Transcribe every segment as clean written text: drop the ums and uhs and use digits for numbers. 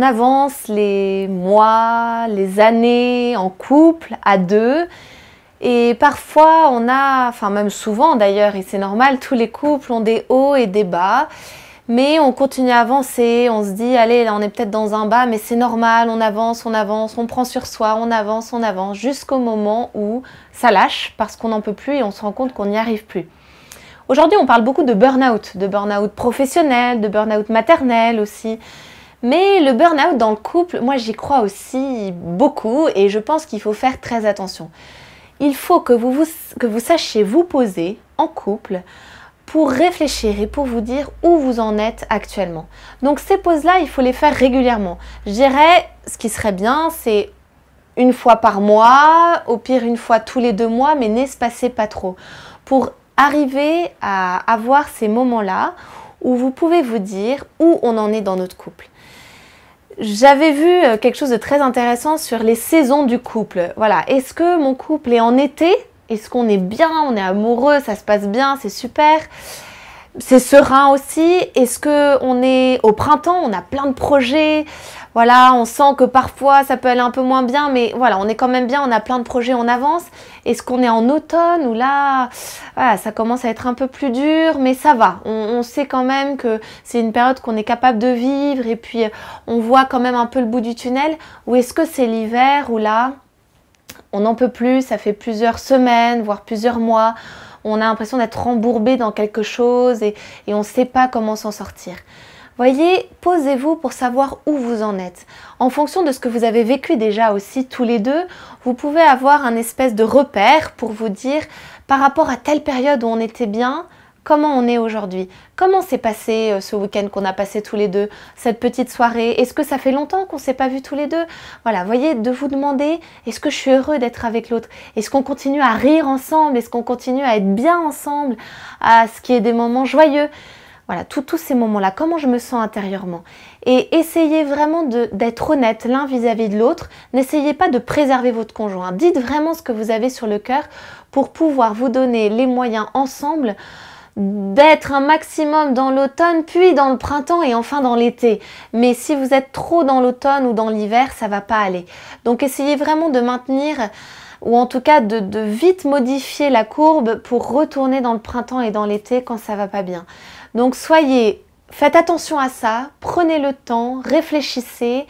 on avance les mois, les années en couple, à deux. Et parfois, on a, enfin même souvent d'ailleurs, et c'est normal, tous les couples ont des hauts et des bas. Mais on continue à avancer, on se dit, allez, là on est peut-être dans un bas, mais c'est normal, on avance, on prend sur soi, on avance, jusqu'au moment où ça lâche parce qu'on n'en peut plus et on se rend compte qu'on n'y arrive plus. Aujourd'hui, on parle beaucoup de burn-out professionnel, de burn-out maternel aussi. Mais le burn-out dans le couple, moi j'y crois aussi beaucoup et je pense qu'il faut faire très attention. Il faut que vous sachiez vous poser en couple pour réfléchir et pour vous dire où vous en êtes actuellement. Donc ces pauses-là, il faut les faire régulièrement. Je dirais, ce qui serait bien, c'est une fois par mois, au pire une fois tous les 2 mois, mais n'espacez pas trop. Pour arriver à avoir ces moments-là où vous pouvez vous dire où on en est dans notre couple. J'avais vu quelque chose de très intéressant sur les saisons du couple. Voilà, est-ce que mon couple est en été ? Est-ce qu'on est bien, on est amoureux, ça se passe bien, c'est super. C'est serein aussi. Est-ce qu'on est au printemps, on a plein de projets. Voilà, on sent que parfois ça peut aller un peu moins bien, mais voilà, on est quand même bien, on a plein de projets, on avance. Est-ce qu'on est en automne où là, voilà, ça commence à être un peu plus dur, mais ça va. On sait quand même que c'est une période qu'on est capable de vivre et puis on voit quand même un peu le bout du tunnel. Ou est-ce que c'est l'hiver où là, on n'en peut plus, ça fait plusieurs semaines, voire plusieurs mois. On a l'impression d'être embourbé dans quelque chose et on ne sait pas comment s'en sortir. Voyez, posez-vous pour savoir où vous en êtes. En fonction de ce que vous avez vécu déjà aussi tous les deux, vous pouvez avoir un espèce de repère pour vous dire par rapport à telle période où on était bien, comment on est aujourd'hui? Comment s'est passé ce week-end qu'on a passé tous les deux, cette petite soirée? Est-ce que ça fait longtemps qu'on ne s'est pas vu tous les deux? Voilà, voyez, de vous demander, est-ce que je suis heureux d'être avec l'autre? Est-ce qu'on continue à rire ensemble? Est-ce qu'on continue à être bien ensemble? À ce qui est des moments joyeux? Voilà, tous ces moments-là, comment je me sens intérieurement? Et essayez vraiment d'être honnête l'un vis-à-vis de l'autre. N'essayez pas de préserver votre conjoint. Dites vraiment ce que vous avez sur le cœur pour pouvoir vous donner les moyens ensemble d'être un maximum dans l'automne, puis dans le printemps et enfin dans l'été. Mais si vous êtes trop dans l'automne ou dans l'hiver, ça ne va pas aller. Donc essayez vraiment de maintenir, ou en tout cas de vite modifier la courbe pour retourner dans le printemps et dans l'été quand ça ne va pas bien. Donc faites attention à ça, prenez le temps, réfléchissez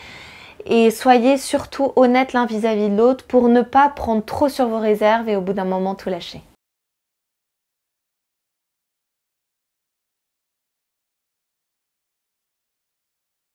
et soyez surtout honnêtes l'un vis-à-vis de l'autre pour ne pas prendre trop sur vos réserves et au bout d'un moment tout lâcher.